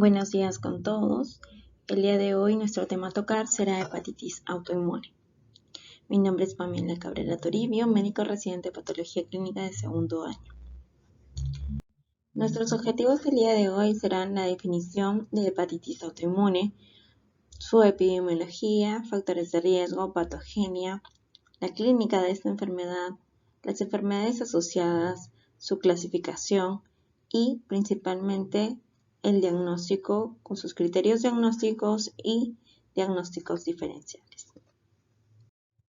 Buenos días con todos. El día de hoy nuestro tema a tocar será hepatitis autoinmune. Mi nombre es Pamela Cabrera Toribio, médico residente de patología clínica de segundo año. Nuestros objetivos del día de hoy serán la definición de hepatitis autoinmune, su epidemiología, factores de riesgo, patogenia, la clínica de esta enfermedad, las enfermedades asociadas, su clasificación y principalmente el diagnóstico con sus criterios diagnósticos y diagnósticos diferenciales.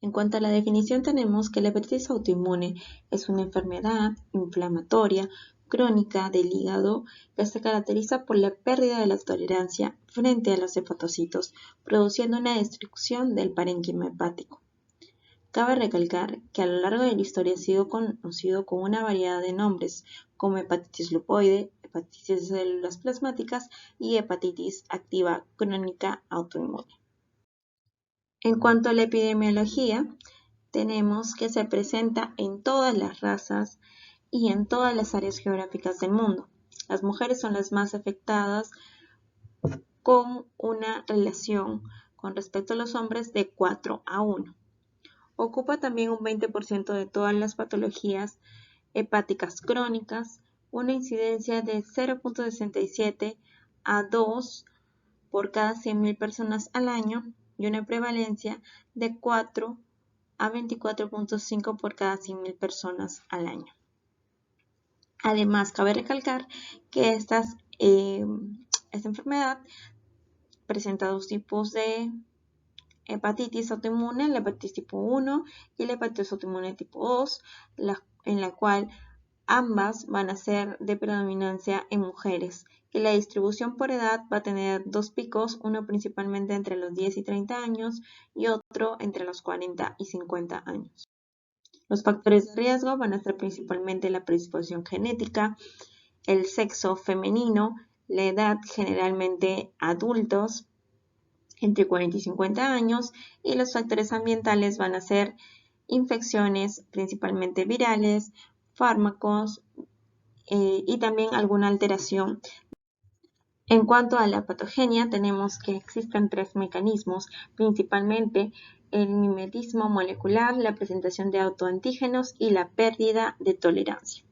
En cuanto a la definición, tenemos que la hepatitis autoinmune es una enfermedad inflamatoria crónica del hígado que se caracteriza por la pérdida de la tolerancia frente a los hepatocitos, produciendo una destrucción del parénquima hepático. Cabe recalcar que a lo largo de la historia ha sido conocido con una variedad de nombres como hepatitis lupoide, hepatitis de células plasmáticas y hepatitis activa crónica autoinmune. En cuanto a la epidemiología, tenemos que se presenta en todas las razas y en todas las áreas geográficas del mundo. Las mujeres son las más afectadas con una relación con respecto a los hombres de 4:1. Ocupa también un 20% de todas las patologías hepáticas crónicas, una incidencia de 0.67 a 2 por cada 100.000 personas al año y una prevalencia de 4 a 24.5 por cada 100.000 personas al año. Además, cabe recalcar que esta enfermedad presenta dos tipos de hepatitis autoinmune, la hepatitis tipo 1 y la hepatitis autoinmune tipo 2, en la cual ambas van a ser de predominancia en mujeres, que la distribución por edad va a tener dos picos, uno principalmente entre los 10 y 30 años y otro entre los 40 y 50 años. Los factores de riesgo van a ser principalmente la predisposición genética, el sexo femenino, la edad generalmente adultos, entre 40 y 50 años, y los factores ambientales van a ser infecciones principalmente virales, fármacos y también alguna alteración. En cuanto a la patogenia, tenemos que existen tres mecanismos, principalmente el mimetismo molecular, la presentación de autoantígenos y la pérdida de tolerancia.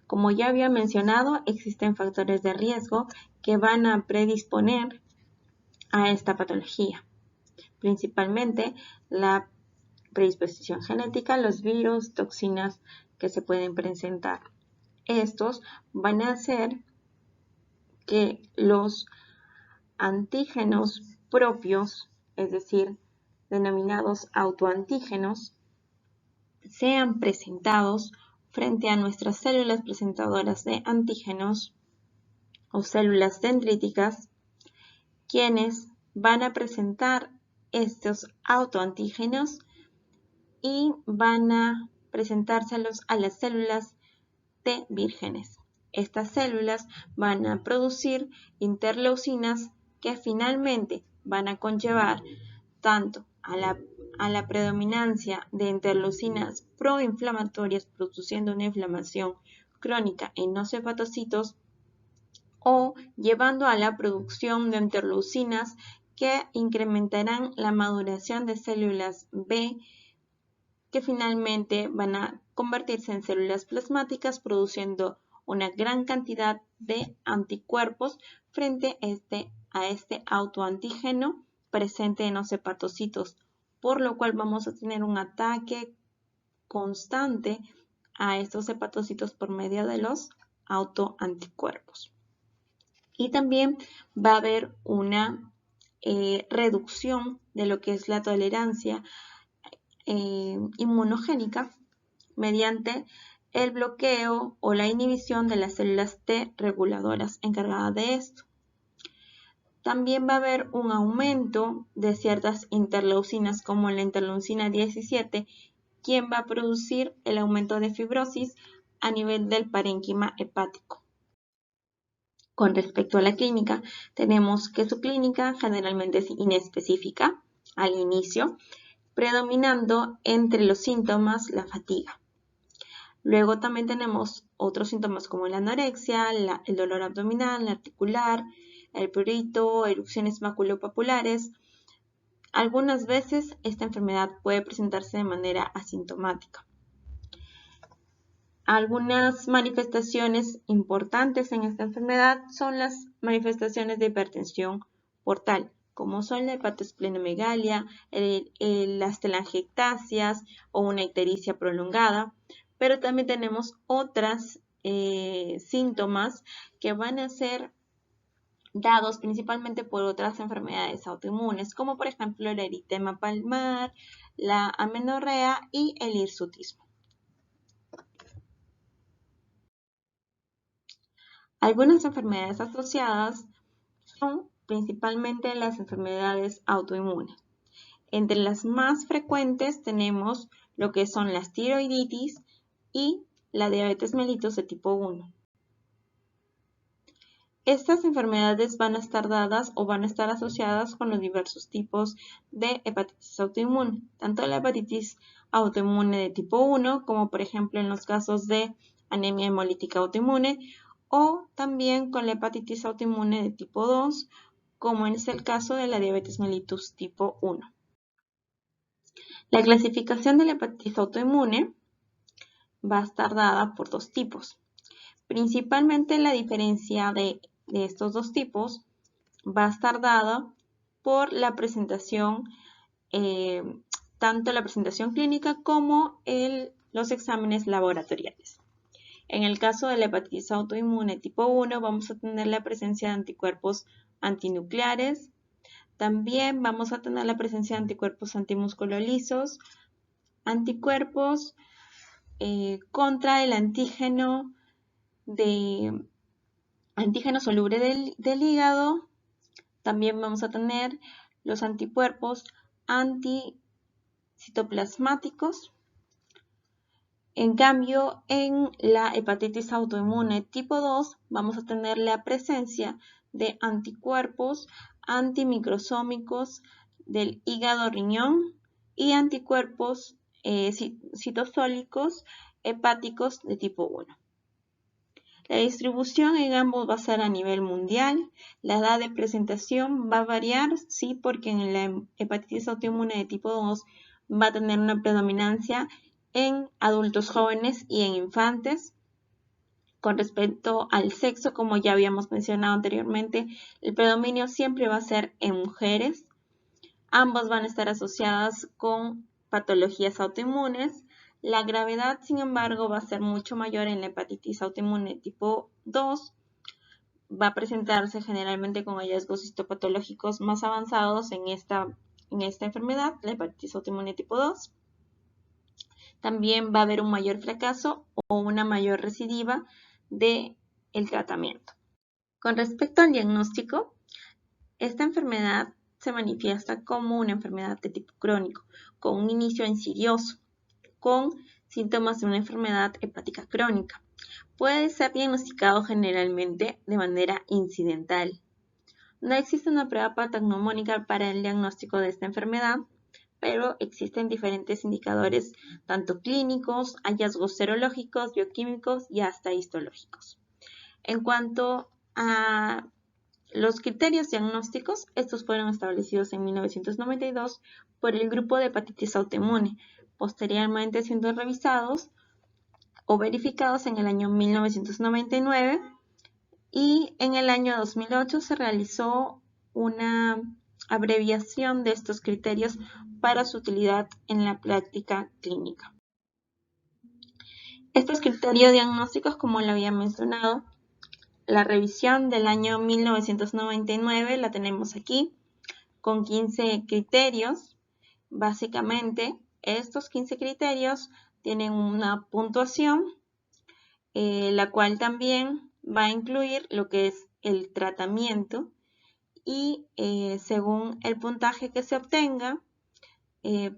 Como ya había mencionado, existen factores de riesgo que van a predisponer a esta patología, principalmente la predisposición genética, los virus, toxinas que se pueden presentar. Estos van a hacer que los antígenos propios, es decir, denominados autoantígenos, sean presentados frente a nuestras células presentadoras de antígenos o células dendríticas, quienes van a presentar estos autoantígenos y van a presentárselos a las células T vírgenes. Estas células van a producir interleucinas que finalmente van a conllevar tanto a la predominancia de interleucinas proinflamatorias produciendo una inflamación crónica en los hepatocitos o llevando a la producción de interleucinas que incrementarán la maduración de células B que finalmente van a convertirse en células plasmáticas produciendo una gran cantidad de anticuerpos frente a este autoantígeno presente en los hepatocitos, por lo cual vamos a tener un ataque constante a estos hepatocitos por medio de los autoanticuerpos. Y también va a haber una reducción de lo que es la tolerancia inmunogénica mediante el bloqueo o la inhibición de las células T reguladoras encargadas de esto. También va a haber un aumento de ciertas interleucinas como la interleucina 17, quien va a producir el aumento de fibrosis a nivel del parénquima hepático. Con respecto a la clínica, tenemos que su clínica generalmente es inespecífica al inicio, predominando entre los síntomas la fatiga. Luego también tenemos otros síntomas como la anorexia, el dolor abdominal, la articular, el prurito, erupciones maculopapulares. Algunas veces esta enfermedad puede presentarse de manera asintomática. Algunas manifestaciones importantes en esta enfermedad son las manifestaciones de hipertensión portal, como son la hepatosplenomegalia, las telangiectasias o una ictericia prolongada, pero también tenemos otros síntomas que van a ser dados principalmente por otras enfermedades autoinmunes, como por ejemplo el eritema palmar, la amenorrea y el hirsutismo. Algunas enfermedades asociadas son principalmente las enfermedades autoinmunes. Entre las más frecuentes tenemos lo que son las tiroiditis y la diabetes mellitus de tipo 1. Estas enfermedades van a estar dadas o van a estar asociadas con los diversos tipos de hepatitis autoinmune, tanto la hepatitis autoinmune de tipo 1, como por ejemplo en los casos de anemia hemolítica autoinmune, o también con la hepatitis autoinmune de tipo 2, como es el caso de la diabetes mellitus tipo 1. La clasificación de la hepatitis autoinmune va a estar dada por dos tipos. Principalmente la diferencia de estos dos tipos va a estar dada por la presentación, tanto la presentación clínica como los exámenes laboratoriales. En el caso de la hepatitis autoinmune tipo 1 vamos a tener la presencia de anticuerpos antinucleares. También vamos a tener la presencia de anticuerpos antimusculolisos, anticuerpos contra el antígeno soluble del hígado. También vamos a tener los anticuerpos anticitoplasmáticos. En cambio, en la hepatitis autoinmune tipo 2 vamos a tener la presencia de anticuerpos antimicrosómicos del hígado-riñón y anticuerpos citosólicos hepáticos de tipo 1. La distribución en ambos va a ser a nivel mundial. La edad de presentación va a variar, sí, porque en la hepatitis autoinmune de tipo 2 va a tener una predominancia en adultos jóvenes y en infantes. Con respecto al sexo, como ya habíamos mencionado anteriormente, el predominio siempre va a ser en mujeres. Ambas van a estar asociadas con patologías autoinmunes. La gravedad, sin embargo, va a ser mucho mayor en la hepatitis autoinmune tipo 2. Va a presentarse generalmente con hallazgos histopatológicos más avanzados en esta enfermedad, la hepatitis autoinmune tipo 2. También va a haber un mayor fracaso o una mayor recidiva del tratamiento. Con respecto al diagnóstico, esta enfermedad se manifiesta como una enfermedad de tipo crónico, con un inicio insidioso, con síntomas de una enfermedad hepática crónica. Puede ser diagnosticado generalmente de manera incidental. No existe una prueba patognomónica para el diagnóstico de esta enfermedad, pero existen diferentes indicadores, tanto clínicos, hallazgos serológicos, bioquímicos y hasta histológicos. En cuanto a los criterios diagnósticos, estos fueron establecidos en 1992 por el grupo de hepatitis autoinmune, posteriormente siendo revisados o verificados en el año 1999, y en el año 2008 se realizó una abreviación de estos criterios para su utilidad en la práctica clínica. Estos criterios diagnósticos, como lo había mencionado, la revisión del año 1999 la tenemos aquí, con 15 criterios. Básicamente, estos 15 criterios tienen una puntuación, la cual también va a incluir lo que es el tratamiento, y según el puntaje que se obtenga,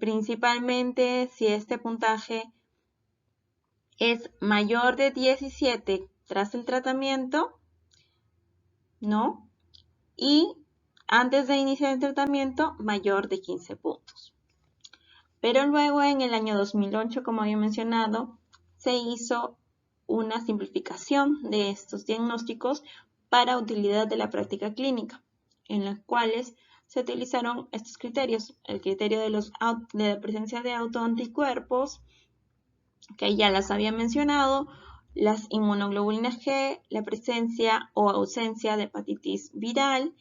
principalmente si este puntaje es mayor de 17 tras el tratamiento, ¿no? Y antes de iniciar el tratamiento, mayor de 15 puntos. Pero luego en el año 2008, como había mencionado, se hizo una simplificación de estos diagnósticos para utilidad de la práctica clínica, en las cuales se utilizaron estos criterios: el criterio de la presencia de autoanticuerpos, que ya las había mencionado, las inmunoglobulinas G, la presencia o ausencia de hepatitis viral,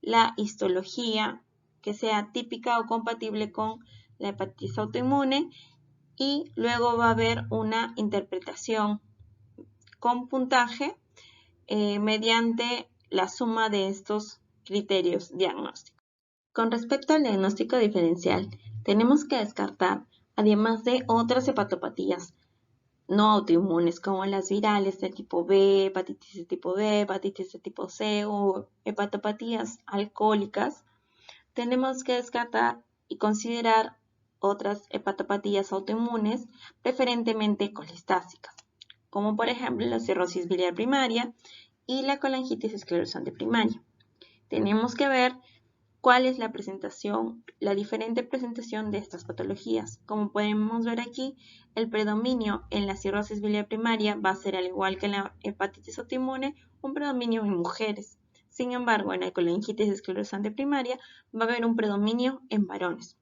la histología que sea típica o compatible con la hepatitis autoinmune, y luego va a haber una interpretación con puntaje mediante la suma de estos criterios diagnósticos. Con respecto al diagnóstico diferencial, tenemos que descartar, además de otras hepatopatías no autoinmunes como las virales de tipo B, hepatitis de tipo B, hepatitis de tipo C o hepatopatías alcohólicas, tenemos que descartar y considerar otras hepatopatías autoinmunes, preferentemente colestásicas, como por ejemplo la cirrosis biliar primaria y la colangitis esclerosante primaria. Tenemos que ver cuál es la presentación, la diferente presentación de estas patologías. Como podemos ver aquí, el predominio en la cirrosis biliar primaria va a ser, al igual que en la hepatitis autoinmune, un predominio en mujeres. Sin embargo, en la colangitis esclerosante primaria va a haber un predominio en varones.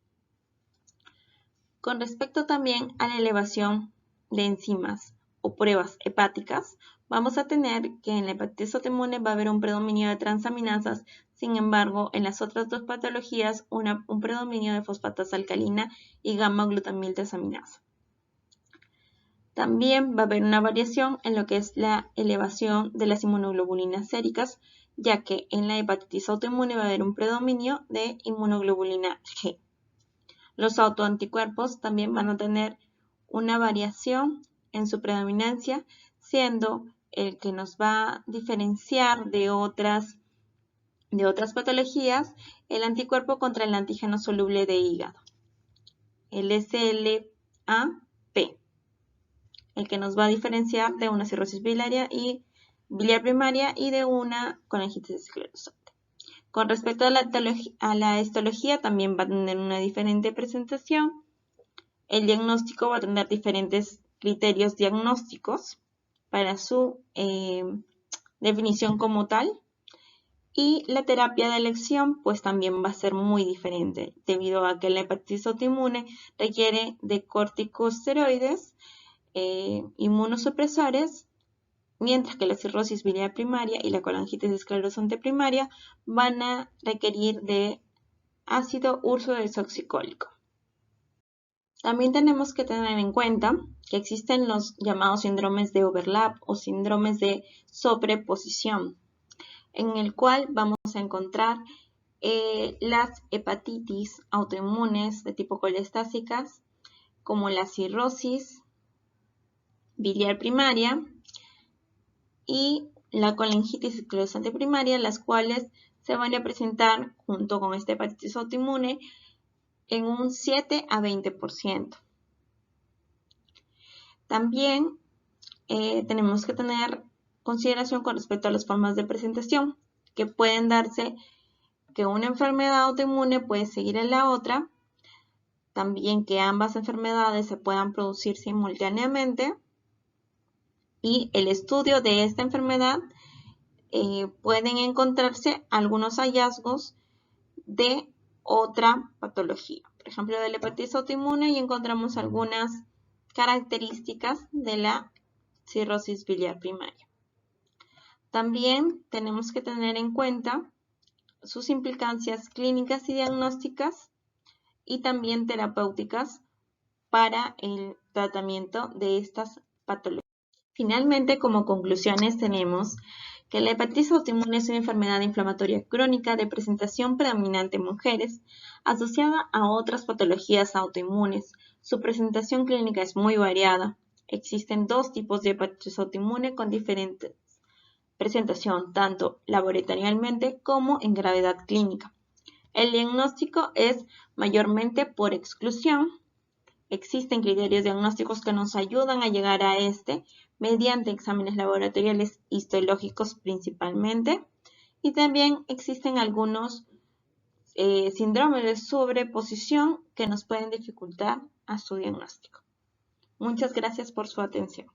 Con respecto también a la elevación de enzimas o pruebas hepáticas, vamos a tener que en la hepatitis autoinmune va a haber un predominio de transaminasas. Sin embargo, en las otras dos patologías, un predominio de fosfatasa alcalina y gamma-glutamil desaminasa. También va a haber una variación en lo que es la elevación de las inmunoglobulinas séricas, ya que en la hepatitis autoinmune va a haber un predominio de inmunoglobulina G. Los autoanticuerpos también van a tener una variación en su predominancia, siendo el que nos va a diferenciar de otras patologías el anticuerpo contra el antígeno soluble de hígado, el SLAP, el que nos va a diferenciar de una cirrosis biliar primaria y de una colangitis esclerosante. Con respecto a la histología, también va a tener una diferente presentación. El diagnóstico va a tener diferentes criterios diagnósticos para su definición como tal. Y la terapia de elección pues también va a ser muy diferente, debido a que la hepatitis autoinmune requiere de corticosteroides, inmunosupresores, mientras que la cirrosis biliar primaria y la colangitis esclerosante primaria van a requerir de ácido ursodesoxicólico. También tenemos que tener en cuenta que existen los llamados síndromes de overlap o síndromes de sobreposición, en el cual vamos a encontrar las hepatitis autoinmunes de tipo colestásicas, como la cirrosis biliar primaria y la colangitis esclerosante primaria, las cuales se van a presentar junto con esta hepatitis autoinmune en un 7 a 20%. También tenemos que tener consideración con respecto a las formas de presentación, que pueden darse que una enfermedad autoinmune puede seguir en la otra, también que ambas enfermedades se puedan producir simultáneamente, y el estudio de esta enfermedad pueden encontrarse algunos hallazgos de otra patología. Por ejemplo, de la hepatitis autoinmune y encontramos algunas características de la cirrosis biliar primaria. También tenemos que tener en cuenta sus implicancias clínicas y diagnósticas y también terapéuticas para el tratamiento de estas patologías. Finalmente, como conclusiones tenemos que la hepatitis autoinmune es una enfermedad inflamatoria crónica de presentación predominante en mujeres, asociada a otras patologías autoinmunes. Su presentación clínica es muy variada. Existen dos tipos de hepatitis autoinmune con diferentes presentación, tanto laboratorialmente como en gravedad clínica. El diagnóstico es mayormente por exclusión. Existen criterios diagnósticos que nos ayudan a llegar a este mediante exámenes laboratoriales histológicos principalmente, y también existen algunos síndromes de sobreposición que nos pueden dificultar a su diagnóstico. Muchas gracias por su atención.